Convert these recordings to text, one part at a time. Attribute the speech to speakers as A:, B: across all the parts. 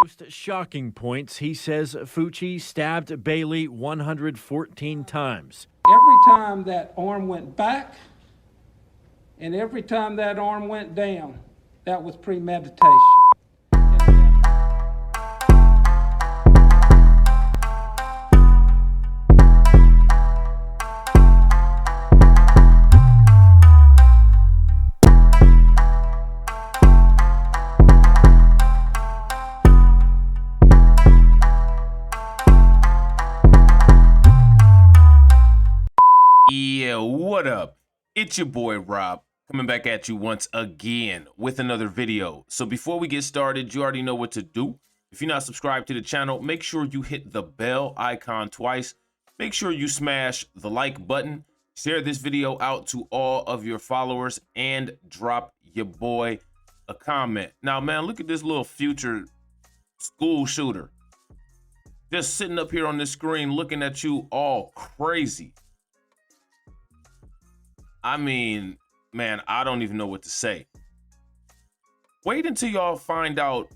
A: most shocking points, he says Fucci stabbed Bailey 114 times.
B: Every time that arm went back and every time that arm went down, that was premeditation.
C: Yeah, what up? It's your boy Rob, coming back at you once again with another video. So before we get started, you already know what to do. If you're not subscribed to the channel, make sure you hit the bell icon twice. Make sure you smash the like button, share this video out to all of your followers, and drop your boy a comment. Now, man, look at this little future school shooter. Just sitting up here on this screen looking at you all crazy. I mean, man, I don't even know what to say. Wait until y'all find out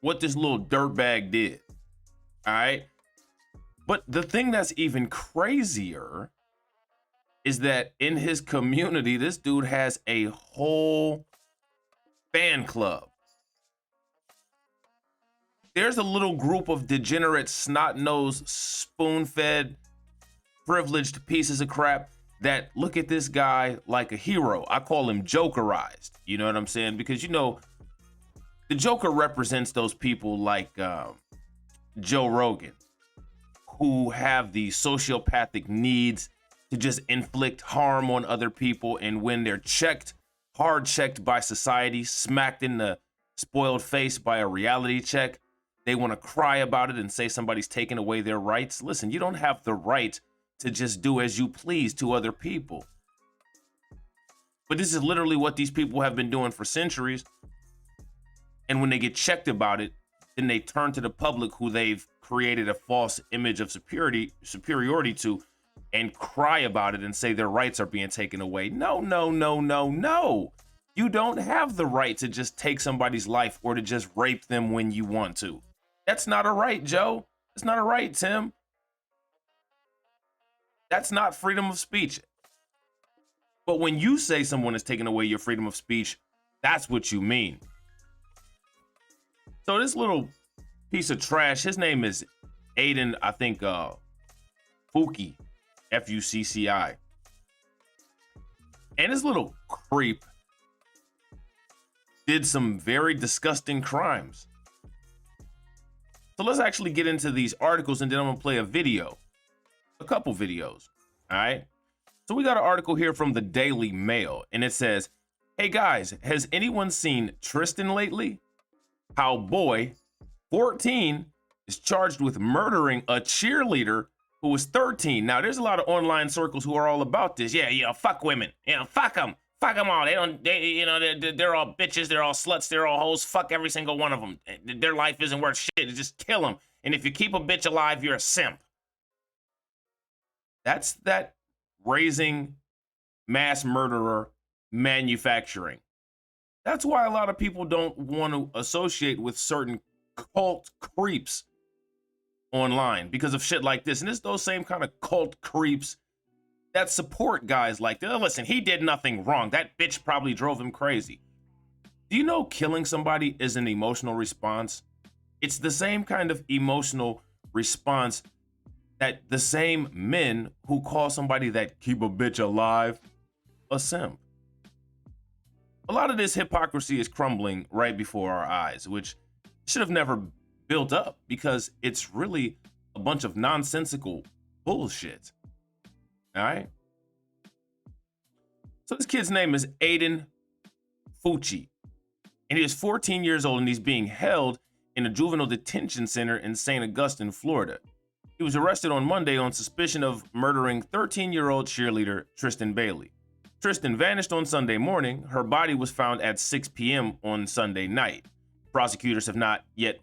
C: what this little dirtbag did, all right? But the thing that's even crazier is that in his community, this dude has a whole fan club. There's a little group of degenerate, snot-nosed, spoon-fed, privileged pieces of crap that look at this guy like a hero. I call him Jokerized. You know what I'm saying? Because, you know, the Joker represents those people like Joe Rogan, who have the sociopathic needs to just inflict harm on other people. And when they're checked, hard checked by society, smacked in the spoiled face by a reality check, they want to cry about it and say somebody's taking away their rights. Listen, you don't have the right to just do as you please to other people. But this is literally what these people have been doing for centuries. And when they get checked about it, then they turn to the public, who they've created a false image of superiority to, and cry about it and say their rights are being taken away. No, no, no, no, no. You don't have the right to just take somebody's life or to just rape them when you want to. That's not a right, Joe. It's not a right, Tim. That's not freedom of speech. But when you say someone is taking away your freedom of speech, that's what you mean. So this little piece of trash, his name is Aiden, I think, Fucci, F-U-C-C-I. And this little creep did some very disgusting crimes. So let's actually get into these articles, and then I'm gonna play a video. A couple videos, all right? So we got an article here from the Daily Mail, and it says, hey guys, has anyone seen Tristan lately? How boy, 14, is charged with murdering a cheerleader who was 13. Now, there's a lot of online circles who are all about this. Yeah, fuck women. Fuck them all. They're all bitches. They're all sluts. They're all hoes. Fuck every single one of them. Their life isn't worth shit. Just kill them. And if you keep a bitch alive, you're a simp. That's that raising mass murderer manufacturing. That's why a lot of people don't want to associate with certain cult creeps online because of shit like this. And it's those same kind of cult creeps that support guys like that. Listen, he did nothing wrong. That bitch probably drove him crazy. Do you know killing somebody is an emotional response? It's the same kind of emotional response that the same men who call somebody that keep a bitch alive a simp. A lot of this hypocrisy is crumbling right before our eyes, which should have never built up because it's really a bunch of nonsensical bullshit. All right? So this kid's name is Aiden Fucci, and he is 14 years old, and he's being held in a juvenile detention center in St. Augustine, Florida. He was arrested on Monday on suspicion of murdering 13-year-old cheerleader Tristan Bailey. Tristan vanished on Sunday morning. Her body was found at 6 p.m. on Sunday night. Prosecutors have not yet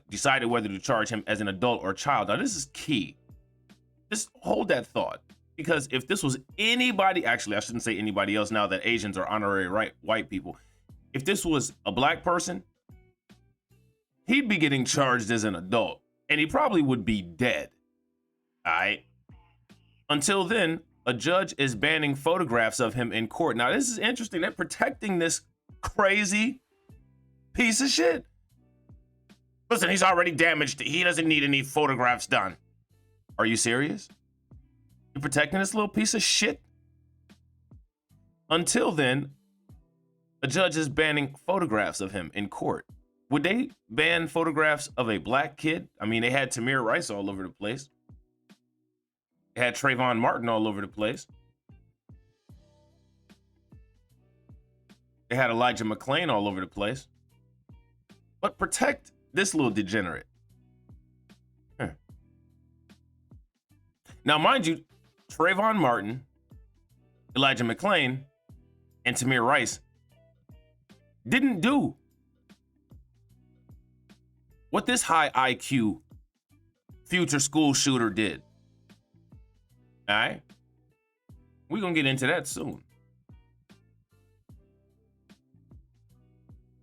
C: decided whether to charge him as an adult or child. Now, this is key. Just hold that thought, because if this was anybody, actually, I shouldn't say anybody else now that Asians are honorary white people. If this was a black person, he'd be getting charged as an adult, and he probably would be dead. All right. Until then, a judge is banning photographs of him in court. Now, this is interesting. They're protecting this crazy piece of shit. Listen, he's already damaged. He doesn't need any photographs done. Are you serious? You're protecting this little piece of shit? Until then, a judge is banning photographs of him in court. Would they ban photographs of a black kid? I mean, they had Tamir Rice all over the place. They had Trayvon Martin all over the place. They had Elijah McClain all over the place. But protect this little degenerate. Now, mind you, Trayvon Martin, Elijah McClain, and Tamir Rice didn't do what this high IQ future school shooter did. All right? We're going to get into that soon.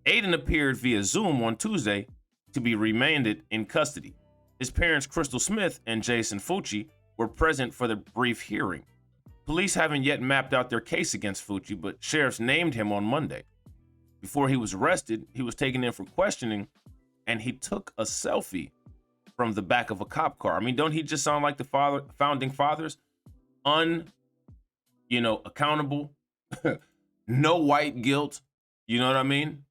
C: Aiden appeared via Zoom on Tuesday to be remanded in custody. His parents, Crystal Smith and Jason Fucci, were present for the brief hearing. Police haven't yet mapped out their case against Fucci, but sheriffs named him on Monday. Before he was arrested, he was taken in for questioning, and he took a selfie from the back of a cop car. I mean, don't he just sound like the founding fathers? Accountable, no white guilt. You know what I mean?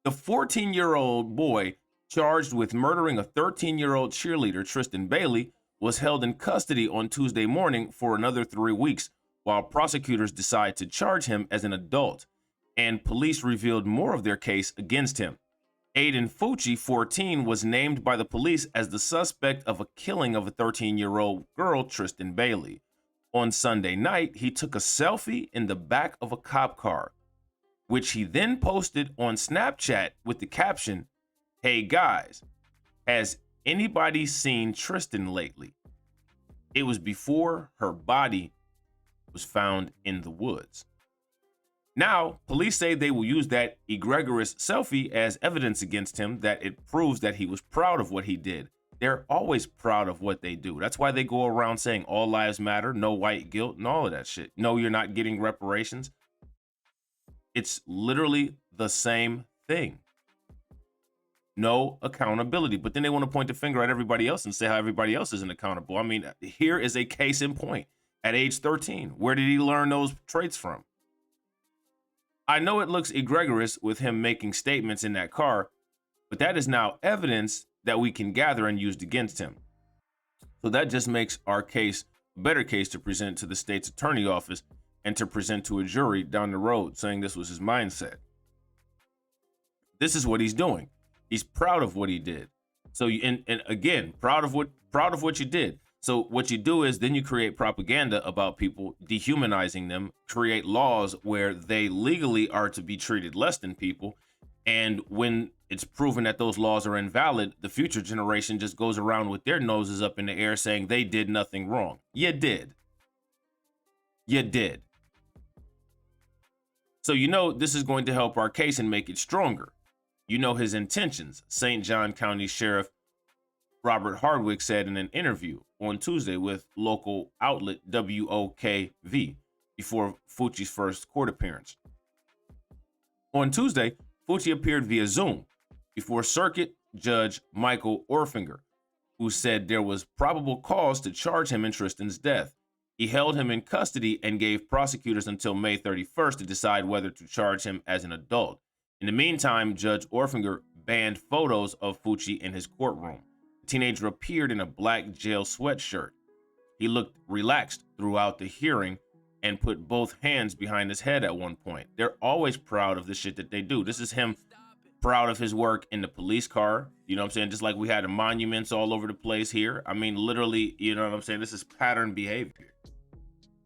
C: The 14-year-old boy charged with murdering a 13-year-old cheerleader, Tristan Bailey, was held in custody on Tuesday morning for another 3 weeks, while prosecutors decide to charge him as an adult, and police revealed more of their case against him. Aiden Fucci, 14, was named by the police as the suspect of a killing of a 13-year-old girl, Tristan Bailey. On Sunday night, he took a selfie in the back of a cop car, which he then posted on Snapchat with the caption, "Hey guys, has anybody seen Tristan lately?" It was before her body was found in the woods. Now, police say they will use that egregious selfie as evidence against him, that it proves that he was proud of what he did. They're always proud of what they do. That's why they go around saying all lives matter, no white guilt, and all of that shit. No, you're not getting reparations. It's literally the same thing. No accountability. But then they want to point the finger at everybody else and say how everybody else isn't accountable. I mean, here is a case in point. At age 13, where did he learn those traits from? I know it looks egregious with him making statements in that car, but that is now evidence that we can gather and used against him. So that just makes our case a better case to present to the state's attorney office and to present to a jury down the road, saying this was his mindset. This is what he's doing. He's proud of what he did. So, and again, proud of what you did. So what you do is then you create propaganda about people, dehumanizing them, create laws where they legally are to be treated less than people. And when it's proven that those laws are invalid, the future generation just goes around with their noses up in the air saying they did nothing wrong. You did. You did. So this is going to help our case and make it stronger. His intentions, St. John County Sheriff Robert Hardwick said in an interview on Tuesday with local outlet WOKV before Fucci's first court appearance. On Tuesday, Fucci appeared via Zoom before Circuit Judge Michael Orfinger, who said there was probable cause to charge him in Tristan's death. He held him in custody and gave prosecutors until May 31st to decide whether to charge him as an adult. In the meantime, Judge Orfinger banned photos of Fucci in his courtroom. The teenager appeared in a black jail sweatshirt. He looked relaxed throughout the hearing and put both hands behind his head at one point. They're always proud of the shit that they do. This is him proud of his work in the police car. You know what I'm saying? Just like we had the monuments all over the place here. I mean, literally, you know what I'm saying? This is pattern behavior.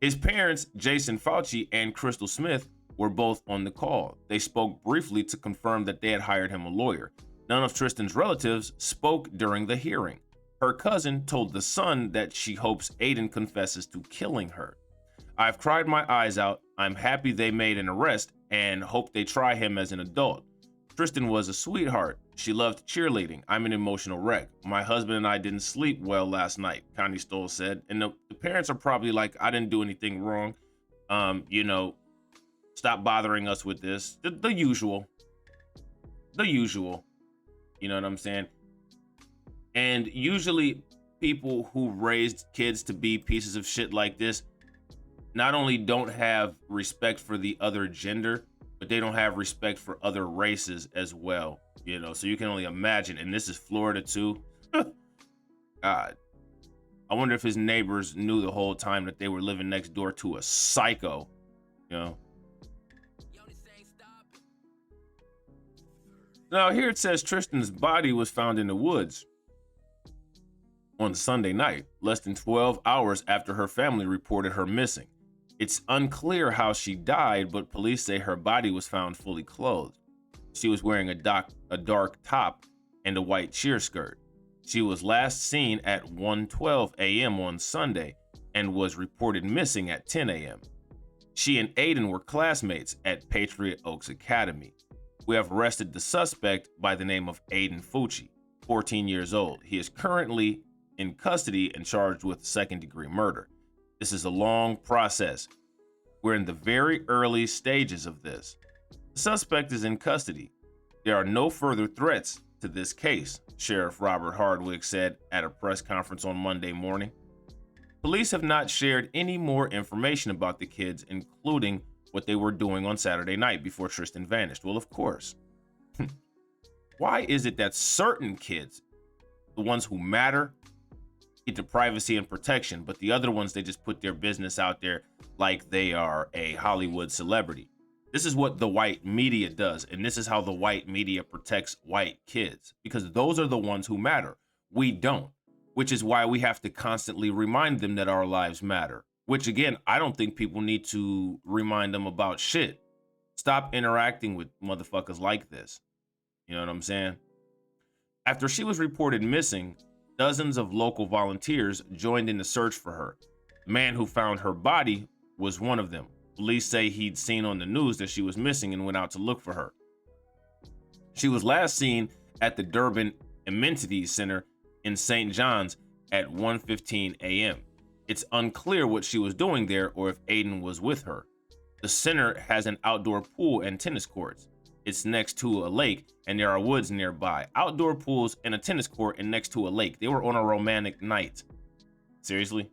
C: His parents, Jason Fucci and Crystal Smith, were both on the call. They spoke briefly to confirm that they had hired him a lawyer. None of Tristan's relatives spoke during the hearing. Her cousin told The Sun that she hopes Aiden confesses to killing her. "I've cried my eyes out. I'm happy they made an arrest and hope they try him as an adult." Tristan was a sweetheart. She loved cheerleading. I'm an emotional wreck. My husband and I didn't sleep well last night, Connie Stoll said. And the parents are probably like, I didn't do anything wrong. You know, stop bothering us with this. The usual. The usual. You know what I'm saying? And usually people who raised kids to be pieces of shit like this not only don't have respect for the other gender, but they don't have respect for other races as well. You know, so you can only imagine. And this is Florida too. God. I wonder if his neighbors knew the whole time that they were living next door to a psycho, you know? Now here it says Tristan's body was found in the woods on Sunday night, less than 12 hours after her family reported her missing. It's unclear how she died, but police say her body was found fully clothed. She was wearing a dark top and a white sheer skirt. She was last seen at 1:12 a.m. on Sunday and was reported missing at 10 a.m. She and Aiden were classmates at Patriot Oaks Academy. We have arrested the suspect by the name of Aiden Fucci, 14 years old. He is currently in custody and charged with second-degree murder. This is a long process. We're in the very early stages of this. The suspect is in custody. There are no further threats to this case, Sheriff Robert Hardwick said at a press conference on Monday morning. Police have not shared any more information about the kids, including what they were doing on Saturday night before Tristan vanished. Well, of course. Why is it that certain kids, the ones who matter, get the privacy and protection, but the other ones, they just put their business out there like they are a Hollywood celebrity? This is what the white media does, and this is how the white media protects white kids, because those are the ones who matter. We don't, which is why we have to constantly remind them that our lives matter, which again, I don't think people need to remind them about shit. Stop interacting with motherfuckers like this. You know what I'm saying? After she was reported missing, dozens of local volunteers joined in the search for her. The man who found her body was one of them. Police say he'd seen on the news that she was missing and went out to look for her. She was last seen at the Durban Amenities Center in St. John's at 1:15 a.m. It's unclear what she was doing there or if Aiden was with her. The center has an outdoor pool and tennis courts. It's next to a lake and there are woods nearby. Outdoor pools and a tennis court and next to a lake. They were on a romantic night. Seriously?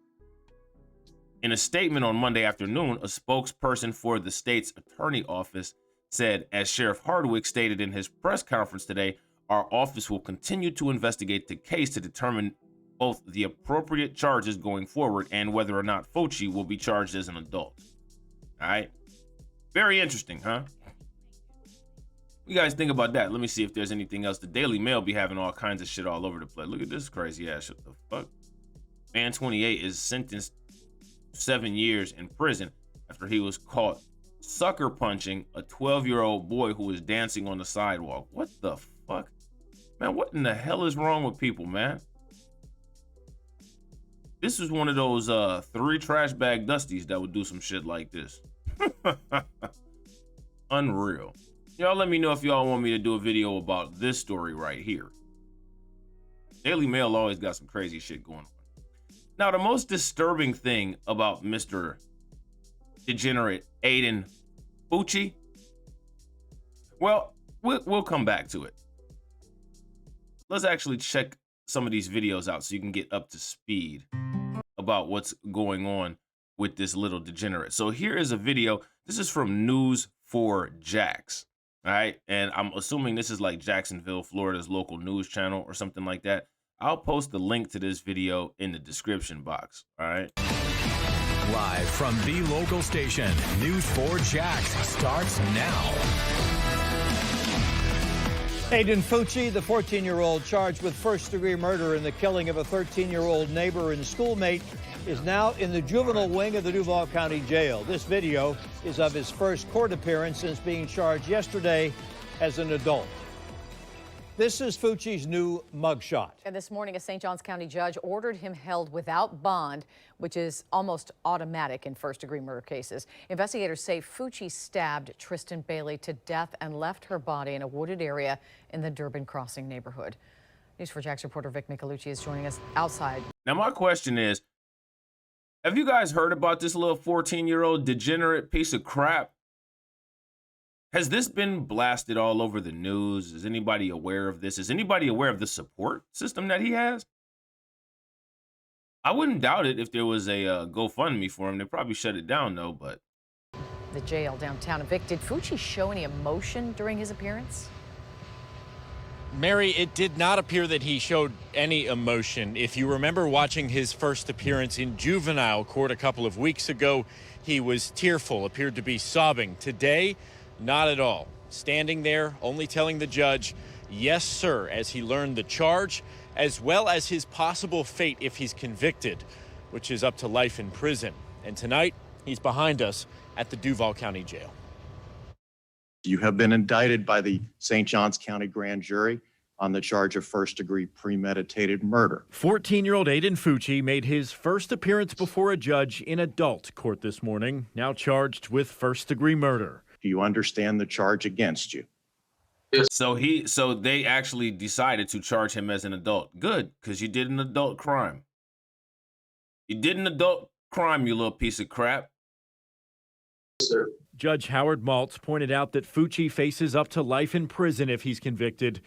C: In a statement on Monday afternoon, a spokesperson for the state's attorney office said, as Sheriff Hardwick stated in his press conference today, our office will continue to investigate the case to determine both the appropriate charges going forward and whether or not Fucci will be charged as an adult. All right. Very interesting, huh? What you guys think about that? Let me see if there's anything else. The Daily Mail be having all kinds of shit all over the place. Look at this crazy ass shit. The fuck? Man 28 is sentenced 7 years in prison after he was caught sucker punching a 12-year-old boy who was dancing on the sidewalk. What the fuck? Man, what in the hell is wrong with people, man? This is one of those 3 trash bag dusties that would do some shit like this. Unreal. Y'all let me know if y'all want me to do a video about this story right here. Daily Mail always got some crazy shit going on. Now, the most disturbing thing about Mr. Degenerate Aiden Fucci, well, we'll come back to it. Let's actually check some of these videos out so you can get up to speed about what's going on with this little degenerate. So here is a video. This is from News 4 Jax, all right? And I'm assuming this is like Jacksonville, Florida's local news channel or something like that. I'll post the link to this video in the description box, all right?
D: Live from the local station, News 4 Jax starts now.
E: Aiden Fucci, the 14-year-old charged with first-degree murder in the killing of a 13-year-old neighbor and schoolmate, is now in the juvenile wing of the Duval County Jail. This video is of his first court appearance since being charged yesterday as an adult. This is Fucci's new mugshot.
F: And this morning, a St. Johns County judge ordered him held without bond, which is almost automatic in first-degree murder cases. Investigators say Fucci stabbed Tristan Bailey to death and left her body in a wooded area in the Durbin Crossing neighborhood. News4 Jax reporter Vic Michelucci is joining us outside.
C: Now, my question is, have you guys heard about this little 14-year-old degenerate piece of crap? Has this been blasted all over the news? Is anybody aware of this? Is anybody aware of the support system that he has? I wouldn't doubt it if there was a GoFundMe for him. They probably shut it down, though, but...
F: The jail downtown. Vic, did Fucci show any emotion during his appearance?
G: Mary, it did not appear that he showed any emotion. If you remember watching his first appearance in juvenile court a couple of weeks ago, he was tearful, appeared to be sobbing. Today, not at all. Standing there, only telling the judge, yes, sir, as he learned the charge, as well as his possible fate if he's convicted, which is up to life in prison. And tonight, he's behind us at the Duval County Jail.
H: You have been indicted by the St. Johns County Grand Jury on the charge of first-degree premeditated murder.
A: 14-year-old Aiden Fucci made his first appearance before a judge in adult court this morning, now charged with first-degree murder.
H: Do you understand the charge against you?
C: So they actually decided to charge him as an adult. Good, because you did an adult crime. You did an adult crime, you little piece of crap.
H: Yes, sir.
A: Judge Howard Maltz pointed out that Fucci faces up to life in prison if he's convicted,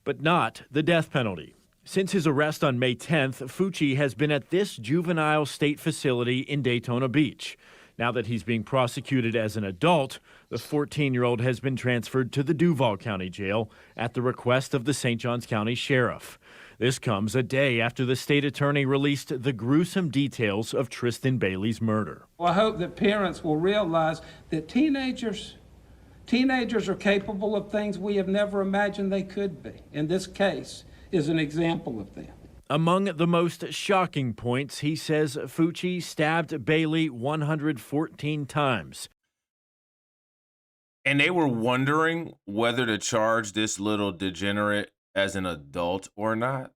A: but not the death penalty. Since his arrest on May 10th, Fucci has been at this juvenile state facility in Daytona Beach. Now that he's being prosecuted as an adult, the 14-year-old has been transferred to the Duval County Jail at the request of the St. Johns County Sheriff. This comes a day after the state attorney released the gruesome details of Tristan Bailey's murder.
B: Well, I hope that parents will realize that teenagers are capable of things we have never imagined they could be. And this case is an example of that.
A: Among the most shocking points, he says Fucci stabbed Bailey 114 times.
C: And they were wondering whether to charge this little degenerate as an adult or not.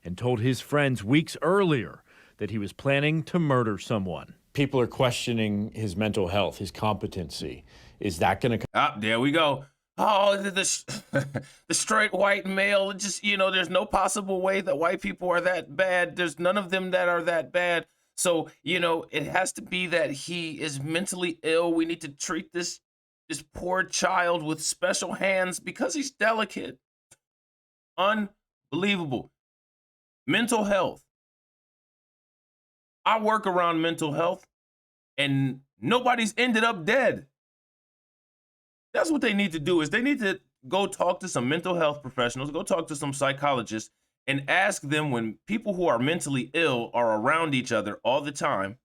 A: And told his friends weeks earlier that he was planning to murder someone.
G: People are questioning his mental health, his competency. Is that going to
C: Ah, there we go. Oh, the straight white male, just, there's no possible way that white people are that bad. There's none of them that are that bad. So, it has to be that he is mentally ill. We need to treat this poor child with special hands because he's delicate. Unbelievable. Mental health. I work around mental health and nobody's ended up dead. That's what they need to do is they need to go talk to some mental health professionals, go talk to some psychologists and ask them when people who are mentally ill are around each other all the time,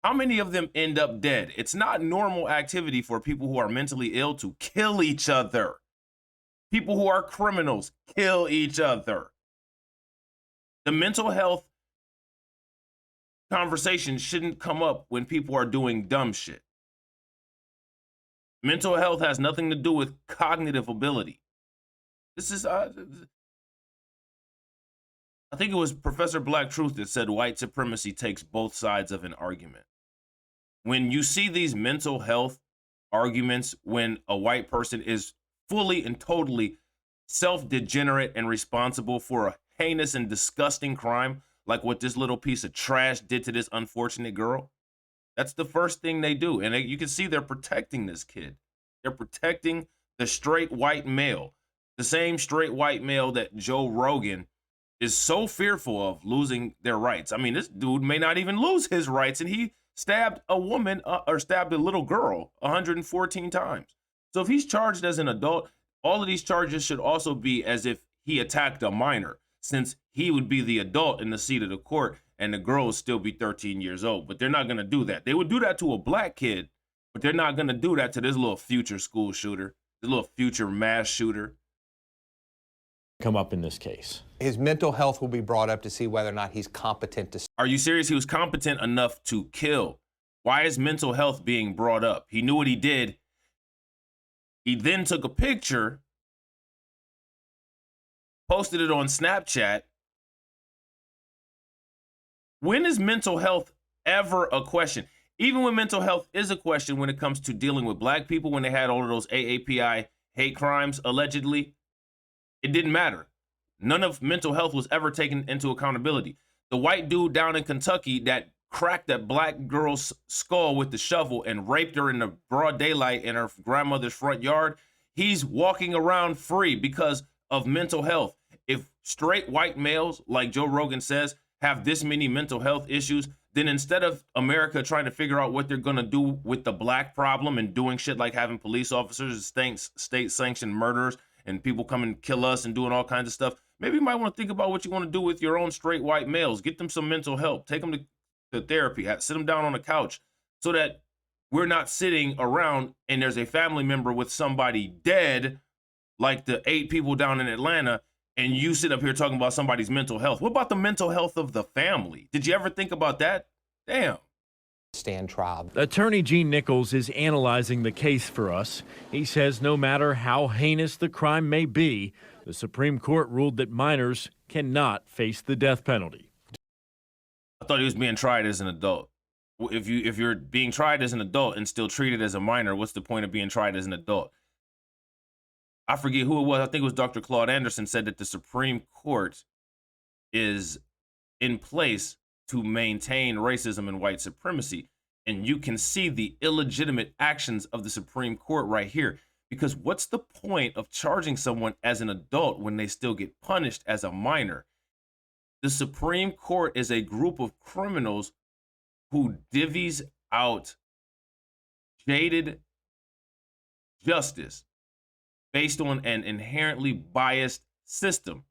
C: how many of them end up dead? It's not normal activity for people who are mentally ill to kill each other. People who are criminals kill each other. The mental health conversation shouldn't come up when people are doing dumb shit. Mental health has nothing to do with cognitive ability. This is, I think it was Professor Black Truth that said white supremacy takes both sides of an argument. When you see these mental health arguments, when a white person is fully and totally self-degenerate and responsible for a heinous and disgusting crime, like what this little piece of trash did to this unfortunate girl, that's the first thing they do. And you can see they're protecting this kid. They're protecting the straight white male, the same straight white male that Joe Rogan is so fearful of losing their rights. I mean, this dude may not even lose his rights, and he stabbed a woman or stabbed a little girl 114 times. So if he's charged as an adult, all of these charges should also be as if he attacked a minor, since he would be the adult in the seat of the court and the girl would still be 13 years old. But they're not going to do that. They would do that to a black kid, but they're not going to do that to this little future school shooter, this little future mass shooter.
G: come up in this case?
I: His mental health will be brought up to see whether or not he's competent to.
C: Are you serious? He was competent enough to kill. Why is mental health being brought up? He knew what he did. He then took a picture posted it on Snapchat. When is mental health ever a question? Even when mental health is a question when it comes to dealing with black people, when they had all of those AAPI hate crimes, allegedly, it didn't matter. None of mental health was ever taken into accountability. The white dude down in Kentucky that cracked that black girl's skull with the shovel and raped her in the broad daylight in her grandmother's front yard, he's walking around free because of mental health. If straight white males, like Joe Rogan says, have this many mental health issues, then instead of America trying to figure out what they're going to do with the black problem and doing shit like having police officers, state-sanctioned murders, and people come and kill us and doing all kinds of stuff, maybe you might want to think about what you want to do with your own straight white males. Get them some mental help. Take them to therapy. Sit them down on a couch so that we're not sitting around and there's a family member with somebody dead, like the 8 people down in Atlanta, and you sit up here talking about somebody's mental health. What about the mental health of the family? Did you ever think about that? Damn.
I: Stand trial.
A: Attorney Gene Nichols is analyzing the case for us. He says no matter how heinous the crime may be, the Supreme Court ruled that minors cannot face the death penalty.
C: I thought he was being tried as an adult. If you're being tried as an adult and still treated as a minor, what's the point of being tried as an adult? I forget who it was. I think it was Dr. Claude Anderson said that the Supreme Court is in place to maintain racism and white supremacy. And you can see the illegitimate actions of the Supreme Court right here. Because what's the point of charging someone as an adult when they still get punished as a minor? The Supreme Court is a group of criminals who divvies out jaded justice based on an inherently biased system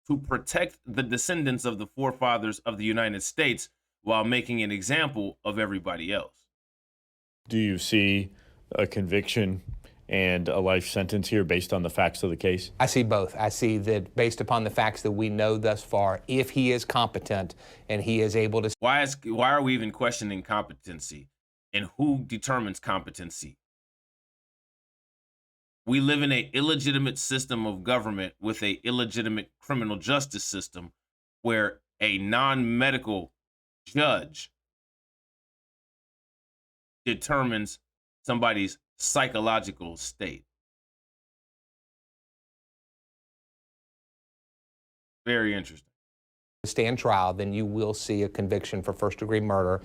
C: to protect the descendants of the forefathers of the United States while making an example of everybody else.
A: Do you see a conviction and a life sentence here based on the facts of the case?
I: I see both. I see that based upon the facts that we know thus far, if he is competent and he is able to...
C: Why are we even questioning competency? And who determines competency? We live in an illegitimate system of government with an illegitimate criminal justice system where a non-medical judge determines somebody's psychological state. Very interesting.
I: Stand trial, then you will see a conviction for first-degree murder.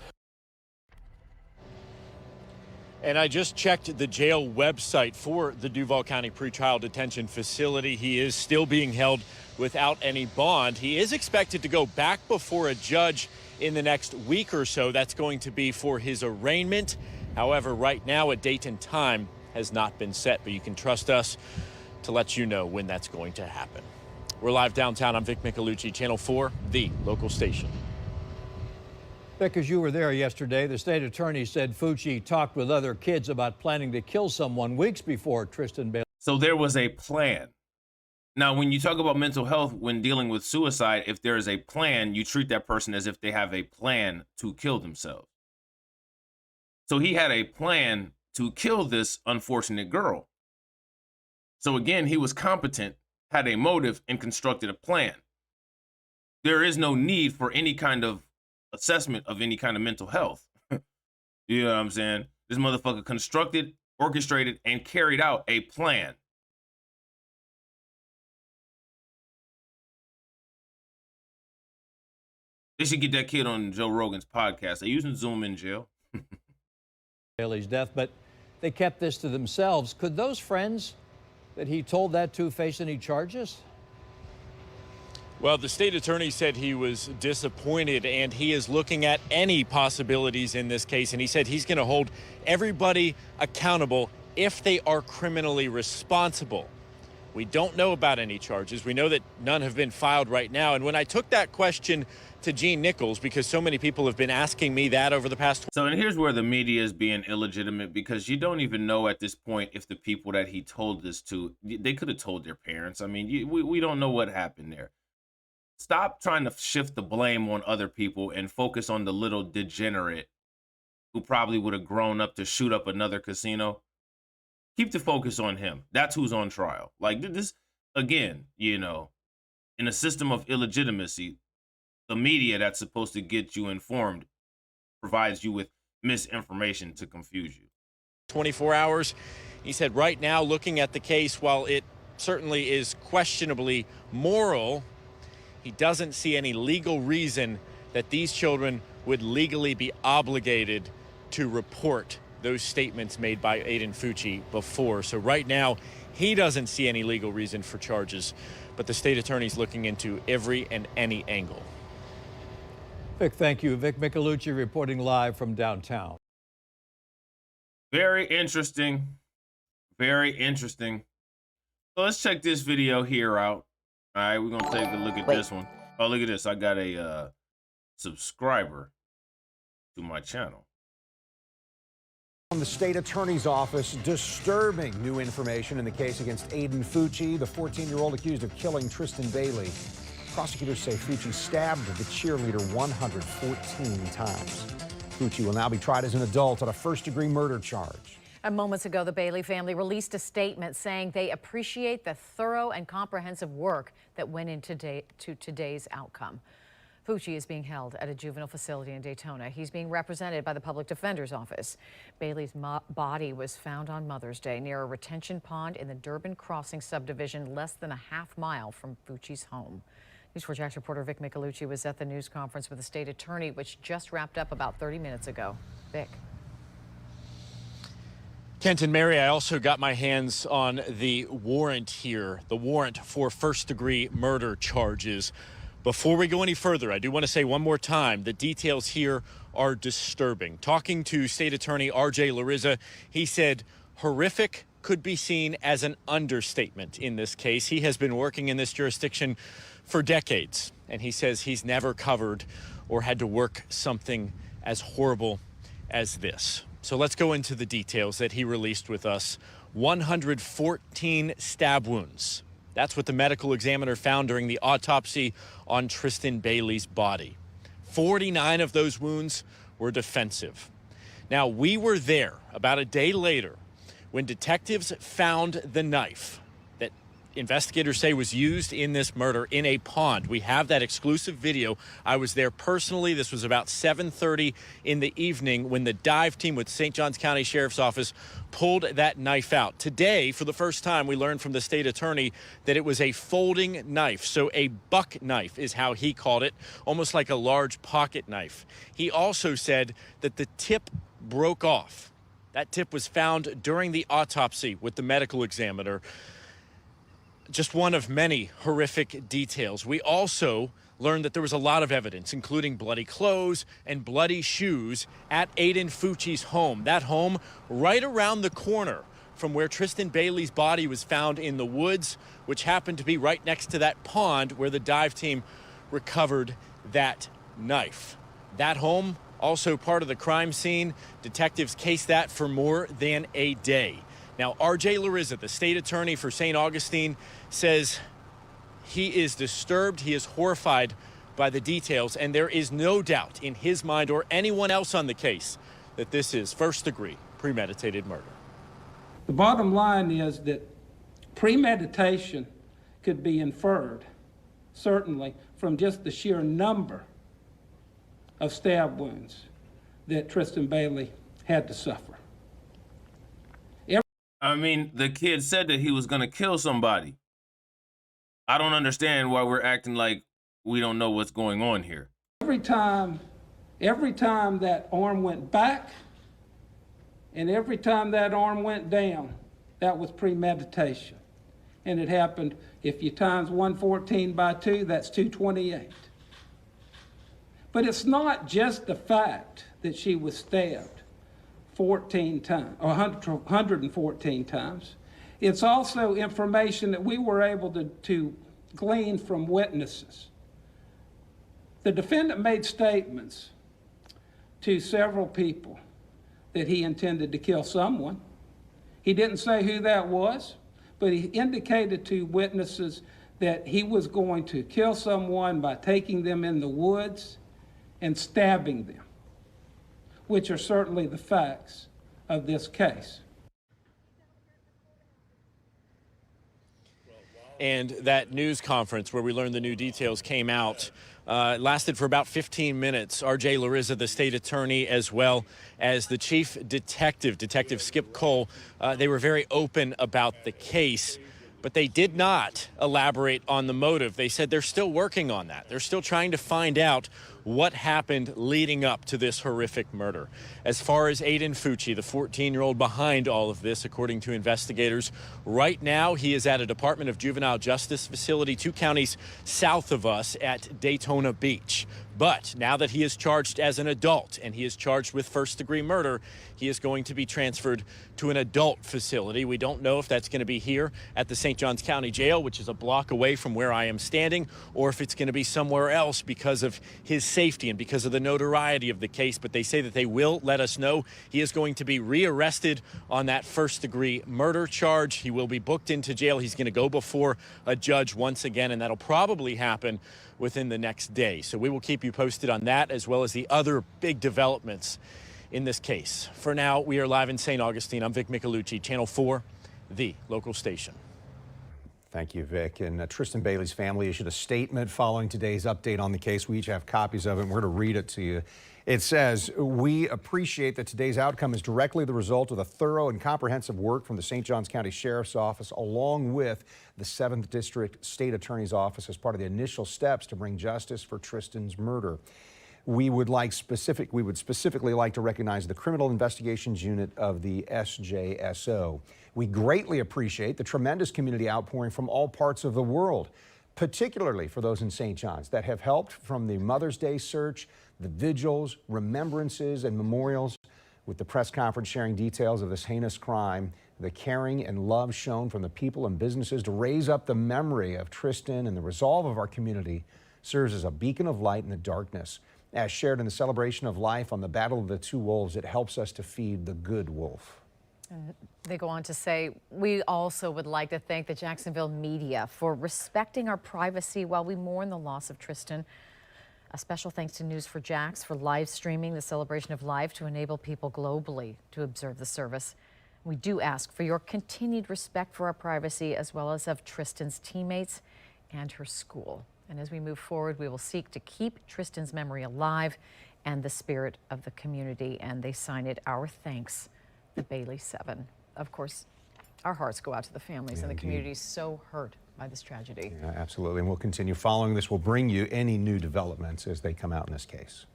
G: And I just checked the jail website for the Duval County Pretrial Detention Facility. He is still being held without any bond. He is expected to go back before a judge in the next week or so. That's going to be for his arraignment. However, right now a date and time has not been set, but you can trust us to let you know when that's going to happen. We're live downtown. I'm Vic Michelucci, Channel 4, the local station.
E: Because you were there yesterday, the state attorney said Fucci talked with other kids about planning to kill someone weeks before Tristan Bailey.
C: So there was a plan. Now, when you talk about mental health when dealing with suicide, if there is a plan, you treat that person as if they have a plan to kill themselves. So he had a plan to kill this unfortunate girl. So again, he was competent, had a motive, and constructed a plan. There is no need for any kind of assessment of any kind of mental health. You know what I'm saying? This motherfucker constructed, orchestrated, and carried out a plan. They should get that kid on Joe Rogan's podcast. They using Zoom in jail.
E: Bailey's death, but they kept this to themselves. Could those friends that he told that to face any charges?
G: Well, the state attorney said he was disappointed and he is looking at any possibilities in this case. And he said he's going to hold everybody accountable if they are criminally responsible. We don't know about any charges. We know that none have been filed right now. And when I took that question to Gene Nichols, because so many people have been asking me that over the past.
C: So, and here's where the media is being illegitimate, because you don't even know at this point if the people that he told this to, they could have told their parents. I mean, we don't know what happened there. Stop trying to shift the blame on other people and focus on the little degenerate who probably would have grown up to shoot up another casino. Keep the focus on him. That's who's on trial. Like this, again, you know, in a system of illegitimacy, the media that's supposed to get you informed provides you with misinformation to confuse you.
G: 24 hours. He said right now, looking at the case, while it certainly is questionably moral, he doesn't see any legal reason that these children would legally be obligated to report those statements made by Aiden Fucci before. So right now, he doesn't see any legal reason for charges, but the state attorney's looking into every and any angle.
E: Vic, thank you. Vic Micolucci reporting live from downtown.
C: Very interesting. Very interesting. So let's check this video here out. All right, we're going to take a look at this one. Oh, look at this. I got a subscriber to my channel.
J: From the state attorney's office, disturbing new information in the case against Aiden Fucci, the 14-year-old accused of killing Tristan Bailey. Prosecutors say Fucci stabbed the cheerleader 114 times. Fucci will now be tried as an adult on a first-degree murder charge.
F: And moments ago, the Bailey family released a statement saying they appreciate the thorough and comprehensive work that went into today's outcome. Fucci is being held at a juvenile facility in Daytona. He's being represented by the public defender's office. Bailey's body was found on Mother's Day near a retention pond in the Durbin Crossing subdivision, less than a half-mile from Fucci's home. News 4 Jax reporter Vic Micolucci was at the news conference with the state attorney, which just wrapped up about 30 minutes ago. Vic.
G: Kent and Mary, I also got my hands on the warrant here, the warrant for first-degree murder charges. Before we go any further, I do want to say one more time, the details here are disturbing. Talking to State Attorney R.J. Larizza, he said horrific could be seen as an understatement in this case. He has been working in this jurisdiction for decades, and he says he's never covered or had to work something as horrible as this. So let's go into the details that he released with us. 114 stab wounds. That's what the medical examiner found during the autopsy on Tristan Bailey's body. 49 of those wounds were defensive. Now, we were there about a day later when detectives found the knife that investigators say was used in this murder in a pond. We have that exclusive video. I was there personally. This was about 7:30 in the evening when the dive team with St. Johns County Sheriff's Office pulled that knife out. Today, for the first time, we learned from the state attorney that it was a folding knife. So a buck knife is how he called it, almost like a large pocket knife. He also said that the tip broke off. That tip was found during the autopsy with the medical examiner. Just one of many horrific details. We also learned that there was a lot of evidence, including bloody clothes and bloody shoes at Aiden Fucci's home. That home right around the corner from where Tristan Bailey's body was found in the woods, which happened to be right next to that pond where the dive team recovered that knife. That home, also part of the crime scene. Detectives cased that for more than a day. Now, R.J. Larizza, the state attorney for St. Augustine, says he is disturbed, he is horrified by the details, and there is no doubt in his mind or anyone else on the case that this is first-degree premeditated murder.
B: The bottom line is that premeditation could be inferred, certainly, from just the sheer number of stab wounds that Tristan Bailey had to suffer.
C: I mean, the kid said that he was going to kill somebody. I don't understand why we're acting like we don't know what's going on here.
B: Every time that arm went back and every time that arm went down, that was premeditation. And it happened, if you times 114 by 2, that's 228. But it's not just the fact that she was stabbed 14 times, or 114 times. It's also information that we were able to glean from witnesses. The defendant made statements to several people that he intended to kill someone. He didn't say who that was, but he indicated to witnesses that he was going to kill someone by taking them in the woods and stabbing them, which are certainly the facts of this case.
G: And that news conference where we learned the new details came out. It lasted for about 15 minutes. R.J. Larissa, the state attorney, as well as the chief detective, Detective Skip Cole, they were very open about the case, but they did not elaborate on the motive. They said they're still working on that. They're still trying to find out what happened leading up to this horrific murder. As far as Aiden Fucci, the 14-year-old behind all of this, according to investigators, right now he is at a Department of Juvenile Justice facility 2 counties south of us at Daytona Beach. But now that he is charged as an adult and he is charged with first-degree murder, he is going to be transferred to an adult facility. We don't know if that's going to be here at the St. Johns County Jail, which is a block away from where I am standing, or if it's going to be somewhere else because of his safety and because of the notoriety of the case. But they say that they will let us know. He is going to be rearrested on that first-degree murder charge. He will be booked into jail. He's going to go before a judge once again, and that'll probably happen within the next day. So we will keep you posted on that, as well as the other big developments in this case. For now, we are live in St. Augustine. I'm Vic Michelucci, Channel 4, the local station.
J: Thank you, Vic. And Tristan Bailey's family issued a statement following today's update on the case. We each have copies of it, and we're going to read it to you. It says, "We appreciate that today's outcome is directly the result of the thorough and comprehensive work from the St. Johns County Sheriff's Office, along with the 7th District State Attorney's Office, as part of the initial steps to bring justice for Tristan's murder. We would specifically like to recognize the Criminal Investigations Unit of the SJSO. We greatly appreciate the tremendous community outpouring from all parts of the world, particularly for those in St. John's that have helped, from the Mother's Day search, the vigils, remembrances, and memorials, with the press conference sharing details of this heinous crime, the caring and love shown from the people and businesses to raise up the memory of Tristan, and the resolve of our community serves as a beacon of light in the darkness. As shared in the celebration of life on the Battle of the Two Wolves, it helps us to feed the good wolf."
F: And they go on to say, "We also would like to thank the Jacksonville media for respecting our privacy while we mourn the loss of Tristan. A special thanks to News4Jax for live streaming the celebration of life to enable people globally to observe the service. We do ask for your continued respect for our privacy, as well as of Tristan's teammates and her school. And as we move forward, we will seek to keep Tristan's memory alive and the spirit of the community." And they sign it, "Our thanks, the Bailey 7. Of course, our hearts go out to the families and the community so hurt by this tragedy.
J: Yeah, absolutely. And we'll continue following this. We'll bring you any new developments as they come out in this case.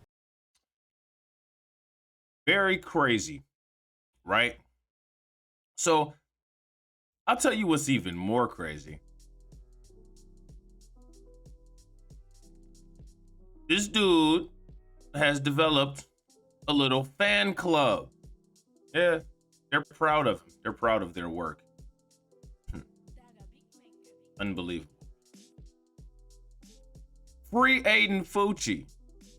C: Very crazy, right? So I'll tell you what's even more crazy. This dude has developed a little fan club. Yeah, they're proud of him. They're proud of their work. Unbelievable. Free Aiden Fucci.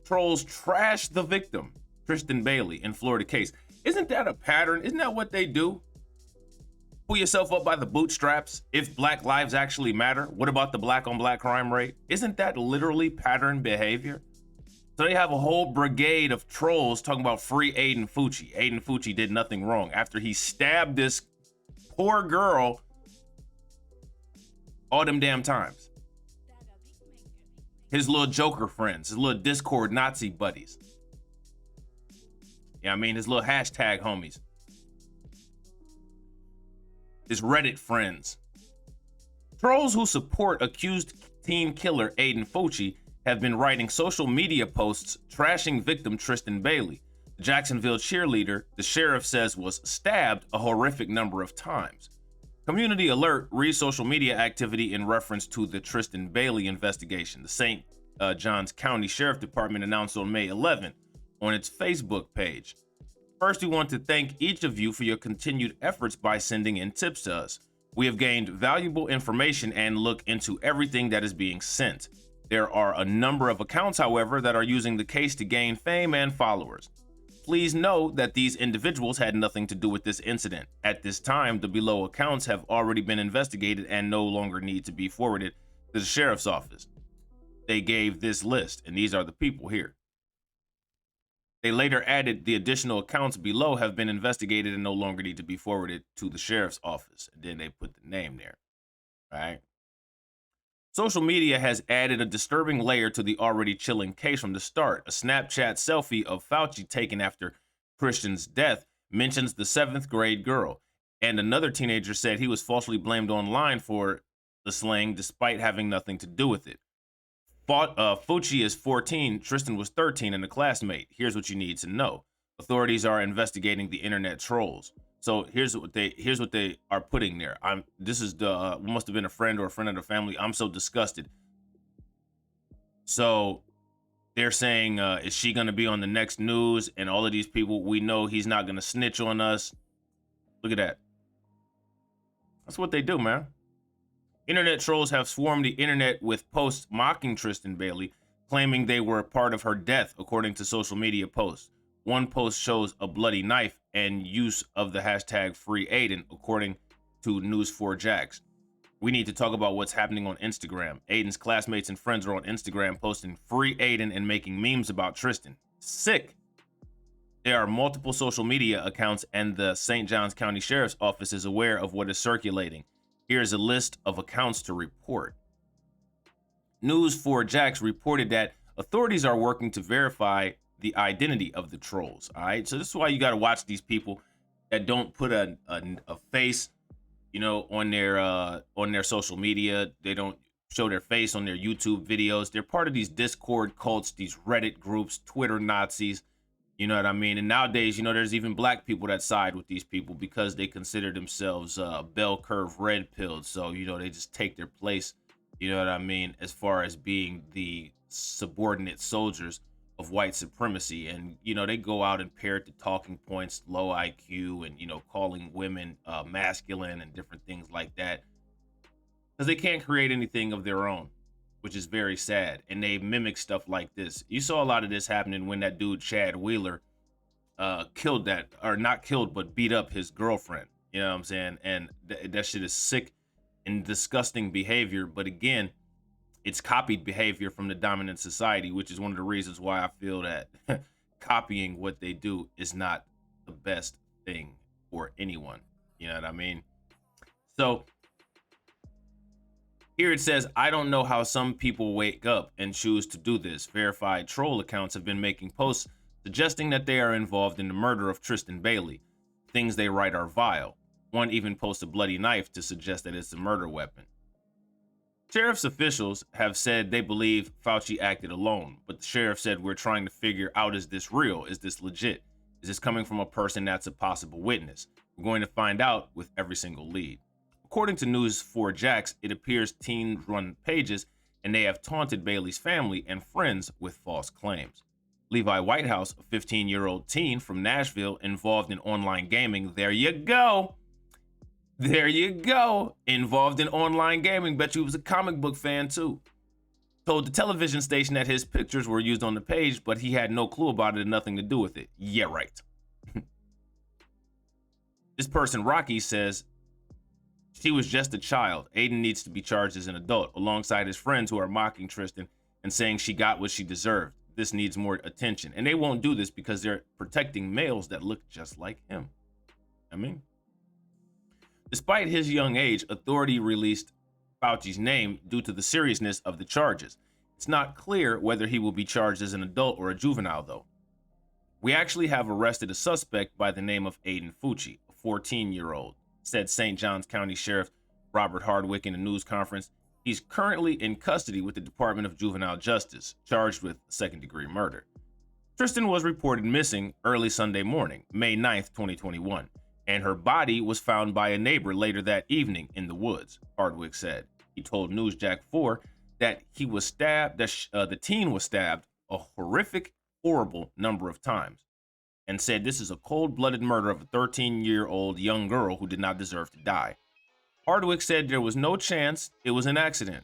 C: Trolls trash the victim, Tristan Bailey, in Florida case. Isn't that a pattern? Isn't that what they do? Pull yourself up by the bootstraps. If Black lives actually matter, what about the black on black crime rate? Isn't that literally pattern behavior? So they have a whole brigade of trolls talking about free Aiden Fucci. Aiden Fucci did nothing wrong after he stabbed this poor girl all them damn times. His little Joker friends, his little Discord Nazi buddies. Yeah, I mean, his little hashtag homies. His Reddit friends. Trolls who support accused teen killer Aiden Fucci have been writing social media posts trashing victim Tristan Bailey. The Jacksonville cheerleader, the sheriff says, was stabbed a horrific number of times. Community alert reads social media activity in reference to the Tristan Bailey investigation. The St. Johns County Sheriff Department announced on May 11 on its Facebook page. First, we want to thank each of you for your continued efforts by sending in tips to us. We have gained valuable information and look into everything that is being sent. There are a number of accounts, however, that are using the case to gain fame and followers. Please know that these individuals had nothing to do with this incident. At this time, the below accounts have already been investigated and no longer need to be forwarded to the sheriff's office. They gave this list, and these are the people here. They later added the additional accounts below have been investigated and no longer need to be forwarded to the sheriff's office. And then they put the name there, right? Social media has added a disturbing layer to the already chilling case from the start. A Snapchat selfie of Fucci taken after Christian's death mentions the 7th grade girl, and another teenager said he was falsely blamed online for the slaying despite having nothing to do with it. Fucci is 14, Tristan was 13, and a classmate. Here's what you need to know. Authorities are investigating the internet trolls. So here's what they are putting there. This is the must have been a friend or a friend of the family. I'm so disgusted. So they're saying, is she gonna be on the next news? And all of these people, we know he's not gonna snitch on us. Look at that. That's what they do, man. Internet trolls have swarmed the internet with posts mocking Tristan Bailey, claiming they were a part of her death, according to social media posts. One post shows a bloody knife and use of the hashtag Free Aiden, according to News4Jax. We need to talk about what's happening on Instagram. Aiden's classmates and friends are on Instagram posting Free Aiden and making memes about Tristan. Sick. There are multiple social media accounts, and the St. Johns County Sheriff's Office is aware of what is circulating. Here's a list of accounts to report. News4Jax reported that authorities are working to verify the identity of the trolls. All right, so this is why you got to watch these people that don't put a face, you know, on their social media. They don't show their face on their YouTube videos. They're part of these Discord cults, these Reddit groups, Twitter Nazis. You know what I mean? And nowadays, you know, there's even black people that side with these people because they consider themselves bell curve red pilled. So, you know, they just take their place, you know what I mean, as far as being the subordinate soldiers of white supremacy. And, you know, they go out and parrot the talking points, low IQ, and, you know, calling women masculine and different things like that. Because they can't create anything of their own, which is very sad. And they mimic stuff like this. You saw a lot of this happening when that dude, Chad Wheeler, killed that, or not killed, but beat up his girlfriend. You know what I'm saying? And that shit is sick and disgusting behavior. But again, it's copied behavior from the dominant society, which is one of the reasons why I feel that copying what they do is not the best thing for anyone. You know what I mean? So here it says, I don't know how some people wake up and choose to do this. Verified troll accounts have been making posts suggesting that they are involved in the murder of Tristan Bailey. Things they write are vile. One even posts a bloody knife to suggest that it's a murder weapon. Sheriff's officials have said they believe Fucci acted alone, but the sheriff said, we're trying to figure out, is this real? Is this legit? Is this coming from a person that's a possible witness? We're going to find out with every single lead. According to News4Jax, it appears teens run pages and they have taunted Bailey's family and friends with false claims. Levi Whitehouse, a 15-year-old teen from Nashville involved in online gaming, there you go. There you go. Involved in online gaming. Bet you was a comic book fan too. Told the television station that his pictures were used on the page, but he had no clue about it and nothing to do with it. Yeah, right. This person, Rocky, says, she was just a child. Aiden needs to be charged as an adult, alongside his friends who are mocking Tristan and saying she got what she deserved. This needs more attention. And they won't do this because they're protecting males that look just like him. I mean, despite his young age, authority released Fucci's name due to the seriousness of the charges. It's not clear whether he will be charged as an adult or a juvenile, though. We actually have arrested a suspect by the name of Aiden Fucci, a 14-year-old, said St. Johns County Sheriff Robert Hardwick in a news conference. He's currently in custody with the Department of Juvenile Justice, charged with second-degree murder. Tristan was reported missing early Sunday morning, May 9th, 2021. And her body was found by a neighbor later that evening in the woods, Hardwick said. He told Newsjack 4 that he was stabbed, the teen was stabbed a horrific, horrible number of times, and said this is a cold-blooded murder of a 13-year-old young girl who did not deserve to die. Hardwick said there was no chance it was an accident.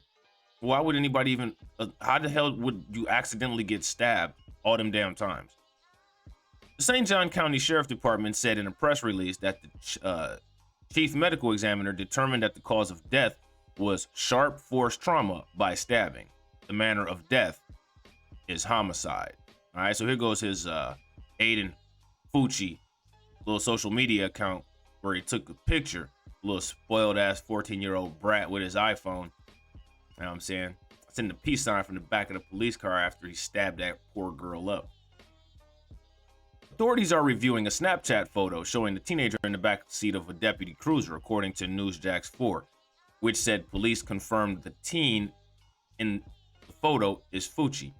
C: Why would anybody even, how the hell would you accidentally get stabbed all them damn times? The St. John County Sheriff Department said in a press release that the chief medical examiner determined that the cause of death was sharp force trauma by stabbing. The manner of death is homicide. All right, so here goes his Aiden Fucci little social media account where he took a picture, little spoiled ass 14-year-old brat with his iPhone, know what I'm saying? Sending a peace sign from the back of the police car after he stabbed that poor girl up. Authorities are reviewing a Snapchat photo showing the teenager in the back seat of a deputy cruiser, according to Newsjax 4, which said police confirmed the teen in the photo is Fucci.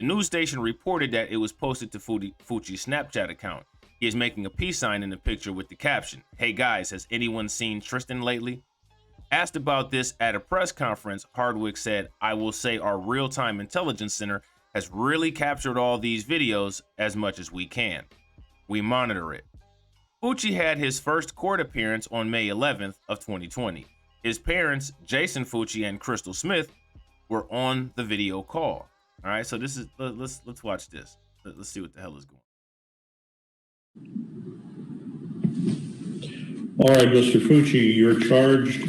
C: The news station reported that it was posted to Fucci's Snapchat account. He is making a peace sign in the picture with the caption, "Hey guys, has anyone seen Tristan lately?" Asked about this at a press conference, Hardwick said, "I will say our real-time intelligence center has really captured all these videos as much as we can. We monitor it." Fucci had his first court appearance on May 11th of 2020. His parents, Jason Fucci and Crystal Smith, were on the video call. All right, so this is let's watch this. Let's see what the hell is going on.
K: All right, Mr. Fucci, you're charged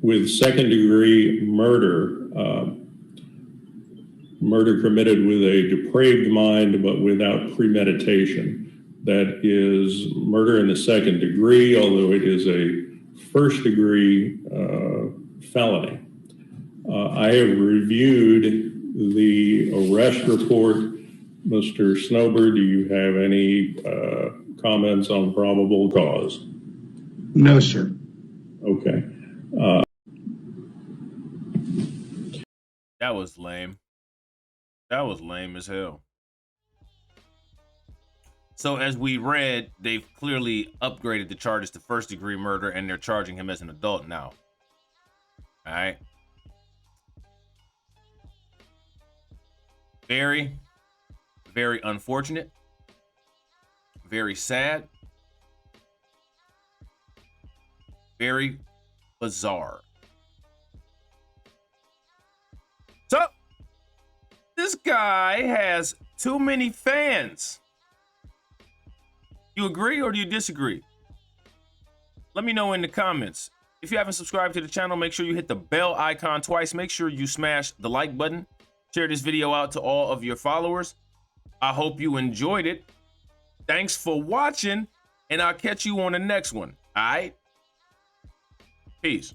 K: with second-degree murder. Murder committed with a depraved mind but without premeditation. That is murder in the second degree, although it is a first-degree felony. I have reviewed the arrest report. Mr. Snober, do you have any comments on probable cause?
L: No, sir.
K: Okay.
C: That was lame. That was lame as hell. So as we read, they've clearly upgraded the charges to first-degree murder, and they're charging him as an adult now. All right. Very, very unfortunate. Very sad. Very bizarre. So, this guy has too many fans. You agree or do you disagree? Let me know in the comments. If you haven't subscribed to the channel, make sure you hit the bell icon twice. Make sure you smash the like button. Share this video out to all of your followers. I hope you enjoyed it. Thanks for watching, and I'll catch you on the next one. All right? Peace.